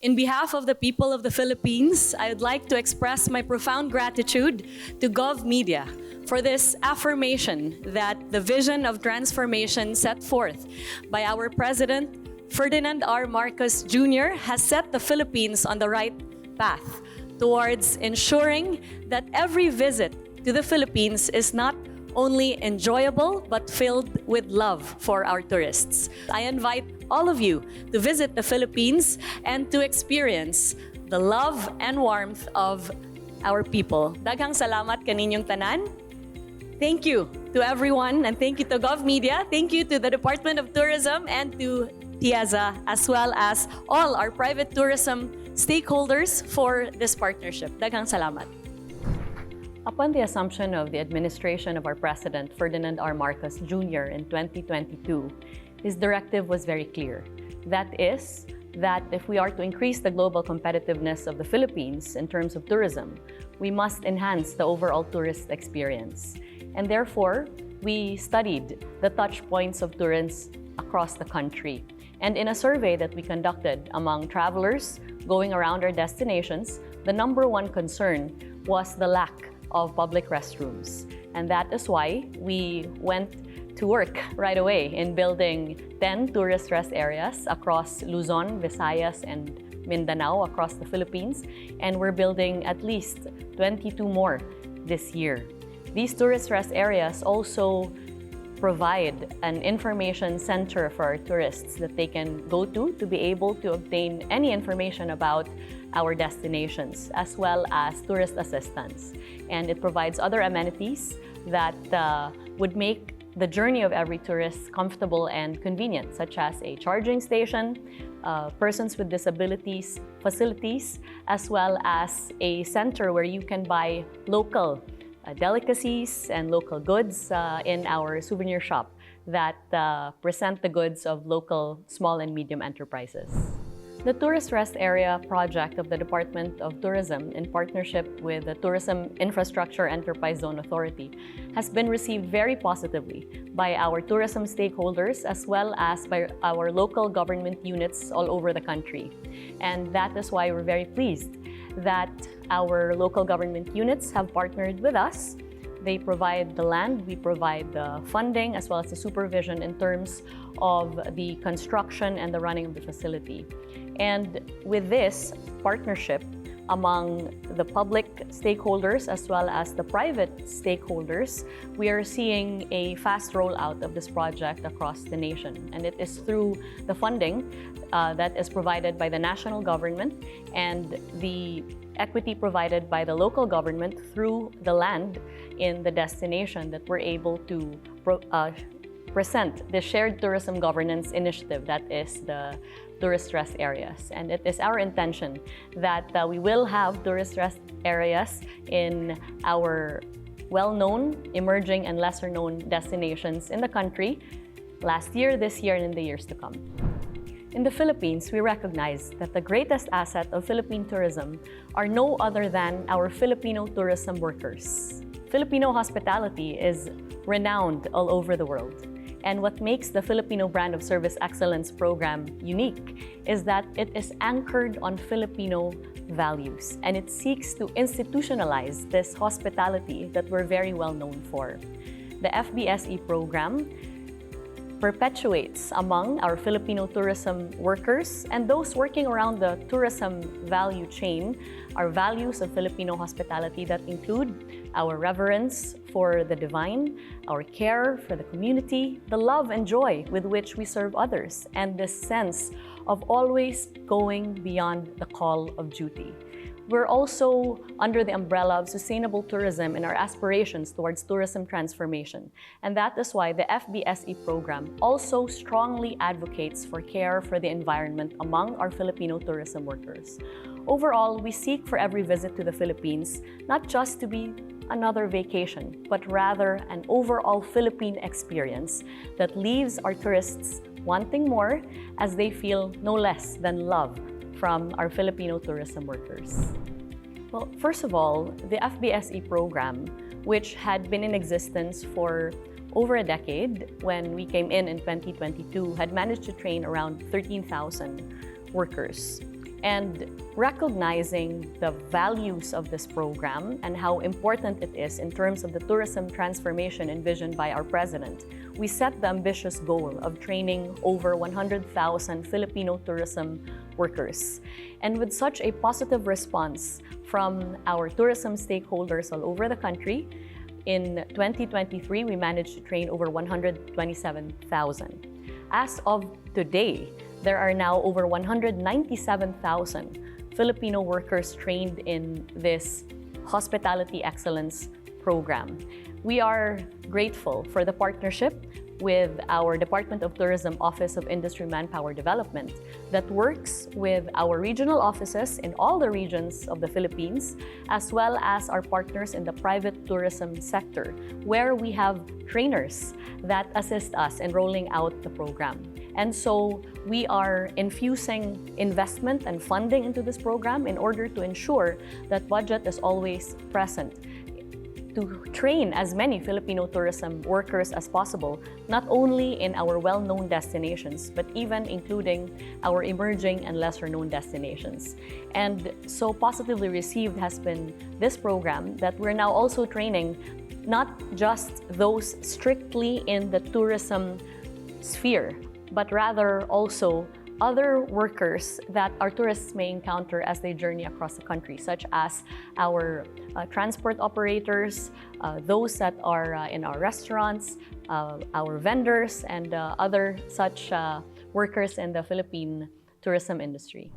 In behalf of the people of the Philippines, I would like to express my profound gratitude to GovMedia for this affirmation that the vision of transformation set forth by our President, Ferdinand R. Marcos Jr., has set the Philippines on the right path towards ensuring that every visit to the Philippines is not only enjoyable but filled with love for our tourists. I invite all of you to visit the Philippines and to experience the love and warmth of our people. Daghang salamat kaninyong tanan. Thank you to everyone, and thank you to GovMedia. Thank you to the Department of Tourism and to TIEZA, as well as all our private tourism stakeholders for this partnership. Daghang salamat. Upon the assumption of the administration of our President, Ferdinand R. Marcos Jr. in 2022, his directive was very clear. That is, that if we are to increase the global competitiveness of the Philippines in terms of tourism, we must enhance the overall tourist experience. And therefore, we studied the touch points of tourists across the country. And in a survey that we conducted among travelers going around our destinations, the number one concern was the lack of public restrooms. And that is why we went to work right away in building 10 tourist rest areas across Luzon, Visayas, and Mindanao across the Philippines. And we're building at least 22 more this year. These tourist rest areas also provide an information center for our tourists that they can go to be able to obtain any information about our destinations, as well as tourist assistance. And it provides other amenities that would make the journey of every tourist comfortable and convenient, such as a charging station, persons with disabilities facilities, as well as a center where you can buy local delicacies and local goods in our souvenir shop that present the goods of local small and medium enterprises. The Tourist Rest Area project of the Department of Tourism, in partnership with the Tourism Infrastructure Enterprise Zone Authority, has been received very positively by our tourism stakeholders as well as by our local government units all over the country. And that is why we're very pleased that our local government units have partnered with us. They provide the land, we provide the funding, as well as the supervision in terms of the construction and the running of the facility. And with this partnership among the public stakeholders as well as the private stakeholders, we are seeing a fast rollout of this project across the nation. And it is through the funding that is provided by the national government and the equity provided by the local government through the land in the destination that we're able to present the shared tourism governance initiative that is the tourist rest areas. And it is our intention that we will have tourist rest areas in our well-known, emerging, and lesser-known destinations in the country last year, this year, and in the years to come. In the Philippines, we recognize that the greatest asset of Philippine tourism are no other than our Filipino tourism workers. Filipino hospitality is renowned all over the world. And what makes the Filipino Brand of Service Excellence program unique is that it is anchored on Filipino values, and it seeks to institutionalize this hospitality that we're very well known for. The FBSE program perpetuates among our Filipino tourism workers and those working around the tourism value chain our values of Filipino hospitality that include our reverence for the divine, our care for the community, the love and joy with which we serve others, and this sense of always going beyond the call of duty. We're also under the umbrella of sustainable tourism in our aspirations towards tourism transformation. And that is why the FBSE program also strongly advocates for care for the environment among our Filipino tourism workers. Overall, we seek for every visit to the Philippines not just to be another vacation, but rather an overall Philippine experience that leaves our tourists wanting more as they feel no less than love from our Filipino tourism workers. Well, first of all, the FBSE program, which had been in existence for over a decade when we came in 2022, had managed to train around 13,000 workers. and recognizing the values of this program and how important it is in terms of the tourism transformation envisioned by our president, we set the ambitious goal of training over 100,000 Filipino tourism workers. And with such a positive response from our tourism stakeholders all over the country, in 2023, we managed to train over 127,000. As of today, there are now over 197,000 Filipino workers trained in this Hospitality Excellence program. We are grateful for the partnership with our Department of Tourism Office of Industry Manpower Development that works with our regional offices in all the regions of the Philippines, as well as our partners in the private tourism sector, where we have trainers that assist us in rolling out the program. And so we are infusing investment and funding into this program in order to ensure that budget is always present to train as many Filipino tourism workers as possible, not only in our well-known destinations, but even including our emerging and lesser-known destinations. And so positively received has been this program that we're now also training not just those strictly in the tourism sphere, but rather also other workers that our tourists may encounter as they journey across the country, such as our transport operators, those that are in our restaurants, our vendors, and other such workers in the Philippine tourism industry.